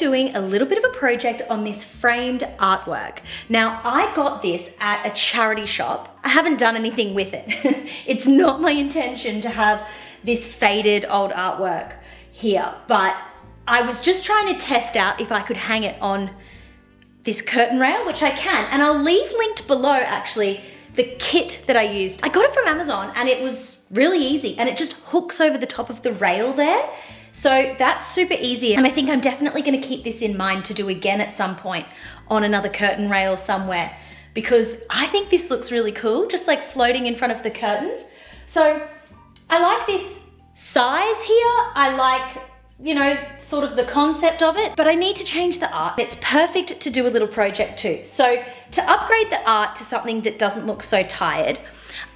doing a little bit of a project on this framed artwork. Now, I got this at a charity shop. I haven't done anything with it. It's not my intention to have this faded old artwork here, but I was just trying to test out if I could hang it on this curtain rail, which I can, and I'll leave linked below actually the kit that I used. I got it from Amazon and it was really easy, and it just hooks over the top of the rail there. So that's super easy, and I think I'm definitely gonna keep this in mind to do again at some point on another curtain rail somewhere, because I think this looks really cool, just like floating in front of the curtains. So I like this size here. I like, you know, sort of the concept of it, but I need to change the art. It's perfect to do a little project too. So to upgrade the art to something that doesn't look so tired,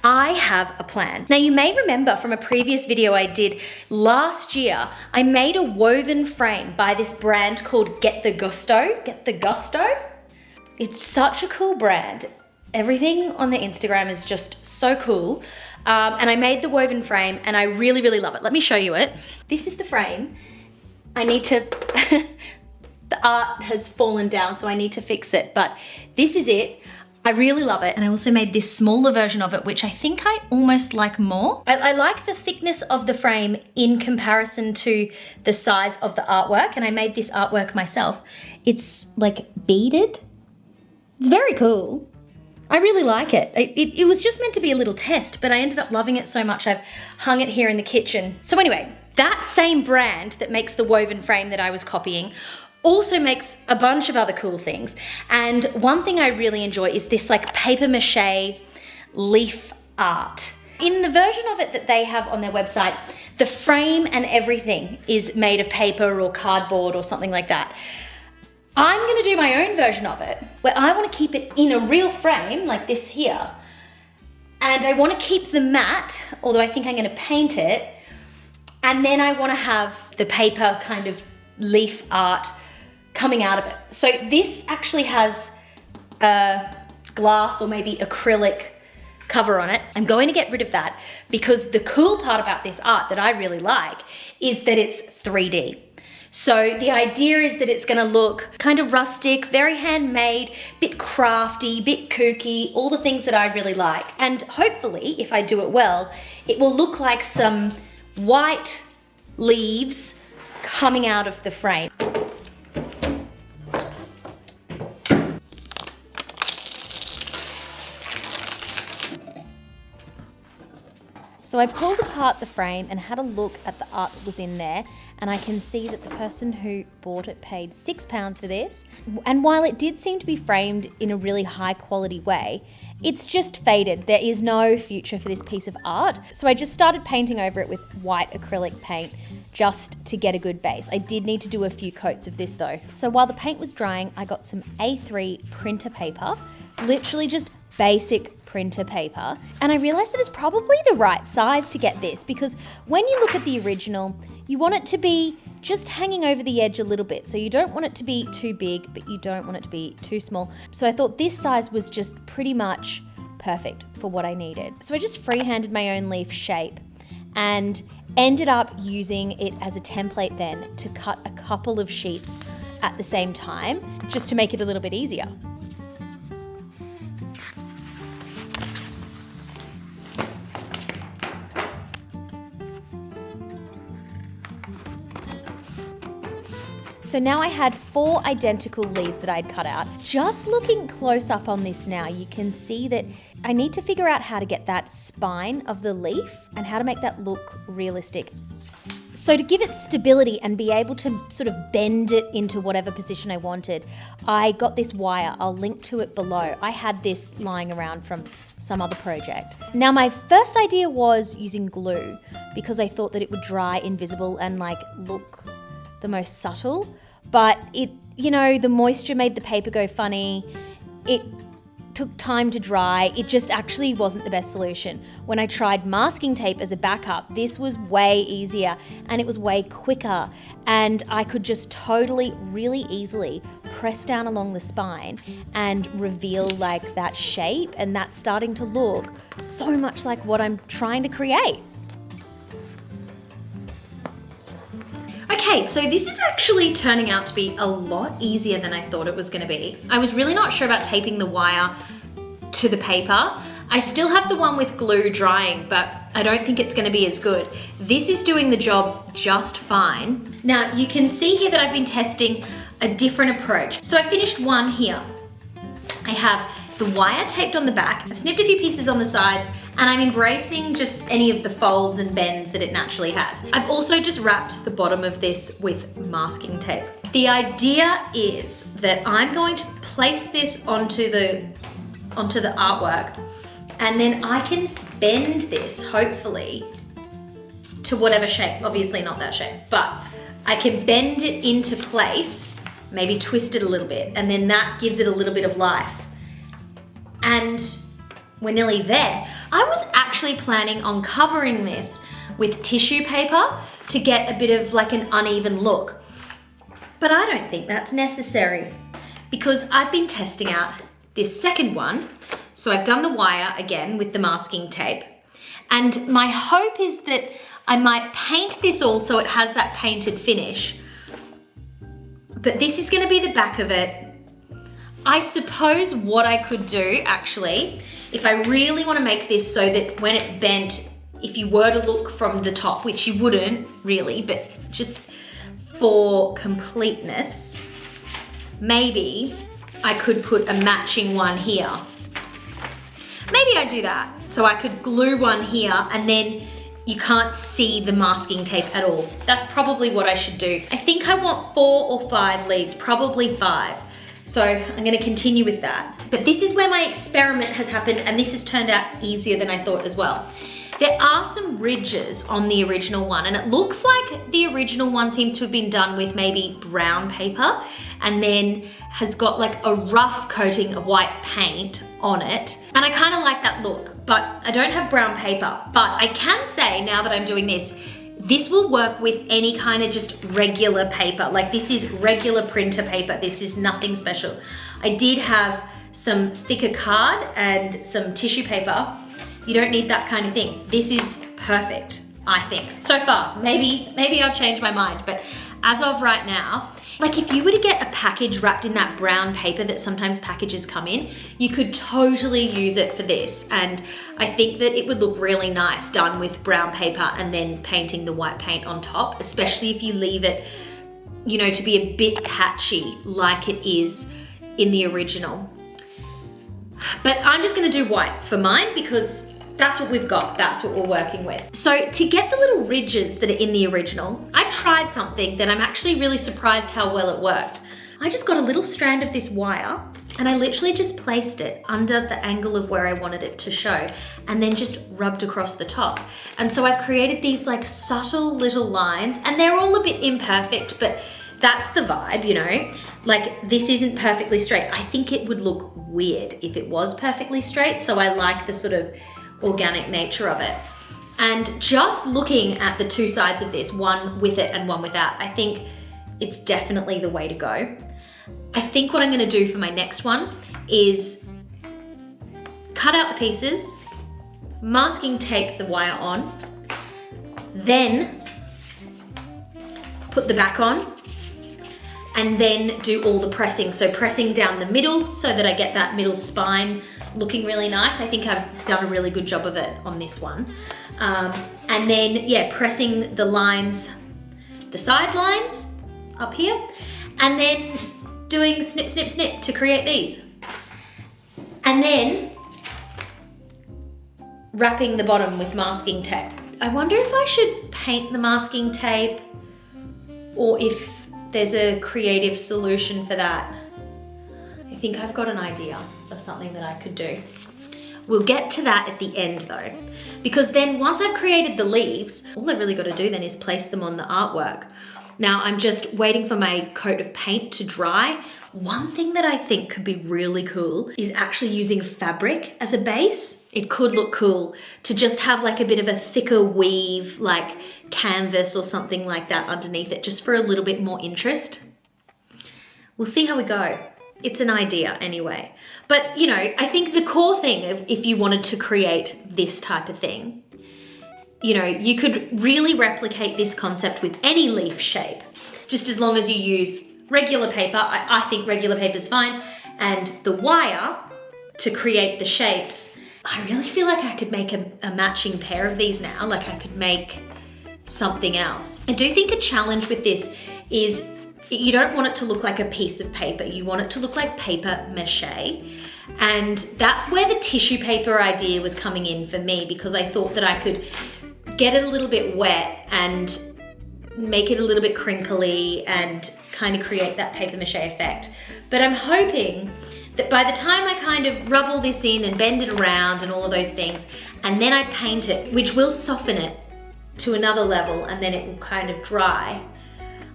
I have a plan. Now, you may remember from a previous video I did last year, I made a woven frame by this brand called Get the Gusto. Get the Gusto? It's such a cool brand. Everything on their Instagram is just so cool. And I made the woven frame and I really, really love it. Let me show you it. This is the frame. I need to, the art has fallen down, so I need to fix it, but this is it. I really love it. And I also made this smaller version of it, which I think I almost like more. I like the thickness of the frame in comparison to the size of the artwork. And I made this artwork myself. It's like beaded. It's very cool. I really like it. It was just meant to be a little test, but I ended up loving it so much I've hung it here in the kitchen. So anyway, that same brand that makes the woven frame that I was copying also makes a bunch of other cool things. And one thing I really enjoy is this like paper mache leaf art. In the version of it that they have on their website, the frame and everything is made of paper or cardboard or something like that. I'm gonna do my own version of it, where I wanna keep it in a real frame like this here. And I wanna keep the mat, although I think I'm gonna paint it. And then I wanna have the paper kind of leaf art coming out of it. So this actually has a glass or maybe acrylic cover on it. I'm going to get rid of that because the cool part about this art that I really like is that it's 3D. So the idea is that it's gonna look kind of rustic, very handmade, bit crafty, bit kooky, all the things that I really like. And hopefully, if I do it well, it will look like some white leaves coming out of the frame. So I pulled apart the frame and had a look at the art that was in there, and I can see that the person who bought it paid £6 for this. And while it did seem to be framed in a really high quality way, it's just faded. There is no future for this piece of art. So I just started painting over it with white acrylic paint just to get a good base. I did need to do a few coats of this though. So while the paint was drying, I got some A3 printer paper, literally just basic printer paper, and I realized that it's probably the right size to get this, because when you look at the original, you want it to be just hanging over the edge a little bit. So you don't want it to be too big, but you don't want it to be too small. So I thought this size was just pretty much perfect for what I needed. So I just freehanded my own leaf shape and ended up using it as a template then to cut a couple of sheets at the same time, just to make it a little bit easier. So now I had 4 identical leaves that I'd cut out. Just looking close up on this now, you can see that I need to figure out how to get that spine of the leaf and how to make that look realistic. So to give it stability and be able to sort of bend it into whatever position I wanted, I got this wire. I'll link to it below. I had this lying around from some other project. Now my first idea was using glue because I thought that it would dry invisible and like look the most subtle, but it, you know, the moisture made the paper go funny. It took time to dry. It just actually wasn't the best solution. When I tried masking tape as a backup, this was way easier and it was way quicker, and I could just totally, really easily press down along the spine and reveal like that shape, and that's starting to look so much like what I'm trying to create. Okay, Okay, so this is actually turning out to be a lot easier than I thought it was gonna be. I was really not sure about taping the wire to the paper. I still have the one with glue drying, but I don't think it's gonna be as good. This is doing the job just fine. Now, you can see here that I've been testing a different approach. So I finished one here. I have the wire taped on the back. I've snipped a few pieces on the sides, and I'm embracing just any of the folds and bends that it naturally has. I've also just wrapped the bottom of this with masking tape. The idea is that I'm going to place this onto the artwork, and then I can bend this, hopefully, to whatever shape. Obviously not that shape, but I can bend it into place, maybe twist it a little bit, and then that gives it a little bit of life. And we're nearly there. I was actually planning on covering this with tissue paper to get a bit of like an uneven look. But I don't think that's necessary because I've been testing out this second one. So I've done the wire again with the masking tape. And my hope is that I might paint this all so it has that painted finish. But this is gonna be the back of it. I suppose what I could do actually, if I really want to make this so that when it's bent, if you were to look from the top, which you wouldn't really, but just for completeness, maybe I could put a matching one here. Maybe I do that. So I could glue one here and then you can't see the masking tape at all. That's probably what I should do. I think I want 4 or 5 leaves, probably 5. So I'm gonna continue with that. But this is where my experiment has happened, and this has turned out easier than I thought as well. There are some ridges on the original one, and it looks like the original one seems to have been done with maybe brown paper and then has got like a rough coating of white paint on it. And I kind of like that look, but I don't have brown paper. But I can say now that I'm doing this, this will work with any kind of just regular paper. Like this is regular printer paper. This is nothing special. I did have some thicker card and some tissue paper. You don't need that kind of thing. This is perfect, I think. So far, maybe I'll change my mind, but as of right now, like if you were to get a package wrapped in that brown paper that sometimes packages come in, you could totally use it for this. And I think that it would look really nice done with brown paper and then painting the white paint on top, especially if you leave it, you know, to be a bit patchy like it is in the original. But I'm just gonna do white for mine because that's what we've got, that's what we're working with. So to get the little ridges that are in the original, I tried something that I'm actually really surprised how well it worked. I just got a little strand of this wire and I literally just placed it under the angle of where I wanted it to show and then just rubbed across the top. And so I've created these like subtle little lines and they're all a bit imperfect, but that's the vibe, you know? Like this isn't perfectly straight. I think it would look weird if it was perfectly straight. So I like the sort of organic nature of it. And just looking at the two sides of this, one with it and one without, I think it's definitely the way to go. I think what I'm gonna do for my next one is cut out the pieces, masking tape the wire on, then put the back on, and then do all the pressing. So pressing down the middle so that I get that middle spine looking really nice. I think I've done a really good job of it on this one. And then, yeah, pressing the lines, the side lines up here, and then doing snip, snip, snip to create these. And then wrapping the bottom with masking tape. I wonder if I should paint the masking tape or if there's a creative solution for that. I think I've got an idea of something that I could do. We'll get to that at the end though, because then once I've created the leaves, all I've really got to do then is place them on the artwork. Now I'm just waiting for my coat of paint to dry. One thing that I think could be really cool is actually using fabric as a base. It could look cool to just have like a bit of a thicker weave, like canvas or something like that underneath it, just for a little bit more interest. We'll see how we go. It's an idea anyway. But you know, I think the core thing of if you wanted to create this type of thing you know, you could really replicate this concept with any leaf shape, just as long as you use regular paper. I think regular paper is fine. And the wire to create the shapes. I really feel like I could make a matching pair of these now. Like I could make something else. I do think a challenge with this is you don't want it to look like a piece of paper. You want it to look like paper mache. And that's where the tissue paper idea was coming in for me, because I thought that I could get it a little bit wet and make it a little bit crinkly and kind of create that paper mache effect. But I'm hoping that by the time I kind of rub all this in and bend it around and all of those things, and then I paint it, which will soften it to another level, and then it will kind of dry,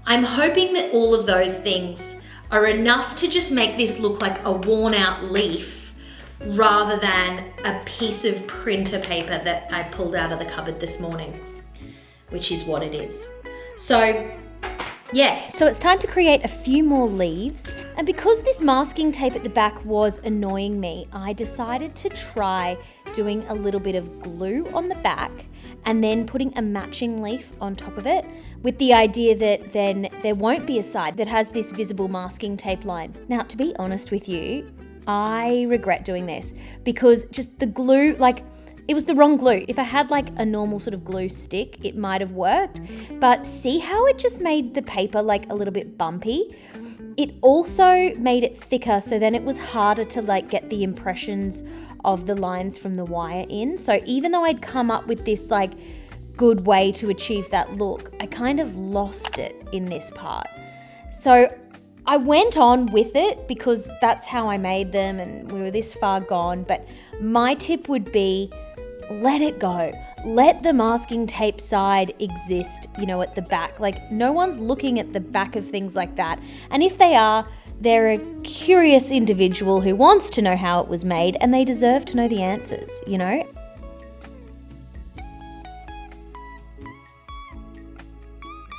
I'm hoping that all of those things are enough to just make this look like a worn out leaf rather than a piece of printer paper that I pulled out of the cupboard this morning, which is what it is. So yeah, so it's time to create a few more leaves. And because this masking tape at the back was annoying me, I decided to try doing a little bit of glue on the back and then putting a matching leaf on top of it, with the idea that then there won't be a side that has this visible masking tape line. Now, to be honest with you, I regret doing this because just the glue, like, it was the wrong glue. If I had like a normal sort of glue stick, it might have worked. But see how it just made the paper like a little bit bumpy? It also made it thicker, so then it was harder to like get the impressions of the lines from the wire in. So even though I'd come up with this like good way to achieve that look, I kind of lost it in this part. So I went on with it because that's how I made them and we were this far gone. But my tip would be, let it go. Let the masking tape side exist, you know, at the back. Like, no one's looking at the back of things like that. And if they are, they're a curious individual who wants to know how it was made, and they deserve to know the answers, you know?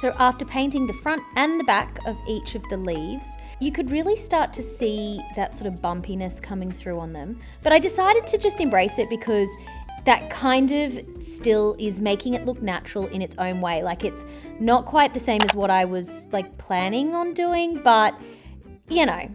So after painting the front and the back of each of the leaves, you could really start to see that sort of bumpiness coming through on them. But I decided to just embrace it because that kind of still is making it look natural in its own way. Like, it's not quite the same as what I was like planning on doing, but you know,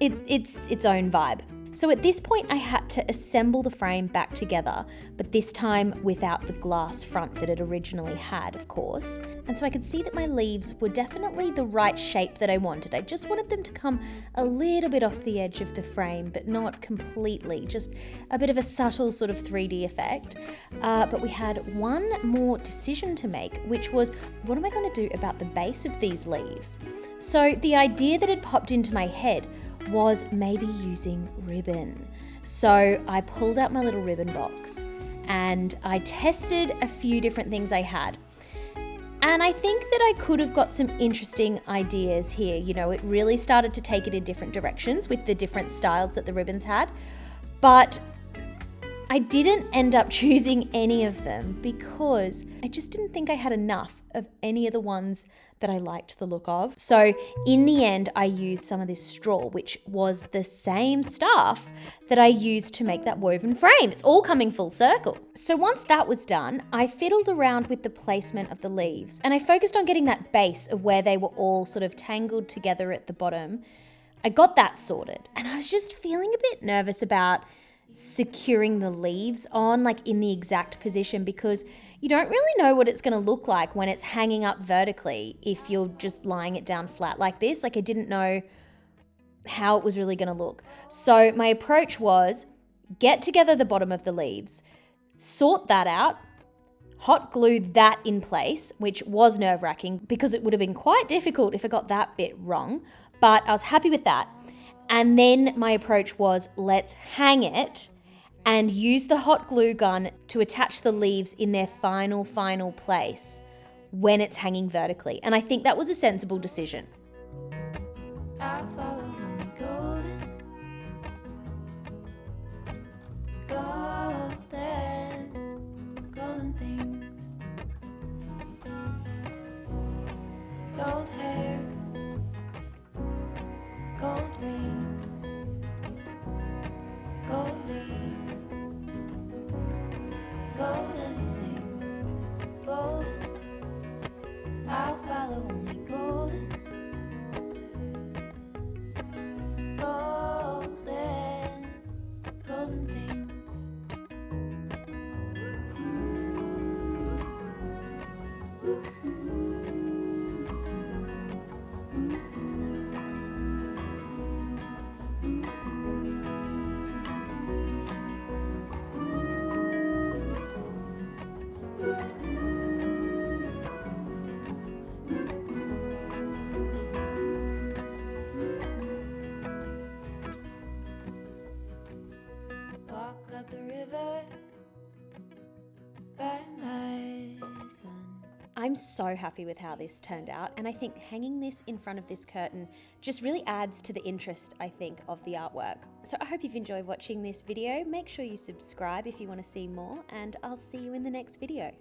it's its own vibe. So at this point I had to assemble the frame back together, but this time without the glass front that it originally had, of course. And so I could see that my leaves were definitely the right shape that I wanted. I just wanted them to come a little bit off the edge of the frame, but not completely, just a bit of a subtle sort of 3D effect. But we had one more decision to make, which was, what am I going to do about the base of these leaves? So the idea that had popped into my head was maybe using ribbon. So I pulled out my little ribbon box and I tested a few different things I had. And I think that I could have got some interesting ideas here. You know, it really started to take it in different directions with the different styles that the ribbons had. But I didn't end up choosing any of them because I just didn't think I had enough of any of the ones that I liked the look of. So in the end, I used some of this straw, which was the same stuff that I used to make that woven frame. It's all coming full circle. So once that was done, I fiddled around with the placement of the leaves and I focused on getting that base of where they were all sort of tangled together at the bottom. I got that sorted and I was just feeling a bit nervous about securing the leaves on like in the exact position, because you don't really know what it's going to look like when it's hanging up vertically if you're just lying it down flat like this. Like, I didn't know how it was really going to look. So my approach was get together the bottom of the leaves, sort that out, hot glue that in place, which was nerve-wracking because it would have been quite difficult if I got that bit wrong, but I was happy with that. And then my approach was, let's hang it and use the hot glue gun to attach the leaves in their final place when it's hanging vertically. And I think that was a sensible decision. I follow honey golden, golden things, gold hair, gold rings, gold leaves, gold anything. I'm so happy with how this turned out, and I think hanging this in front of this curtain just really adds to the interest, I think, of the artwork. So I hope you've enjoyed watching this video. Make sure you subscribe if you want to see more, and I'll see you in the next video.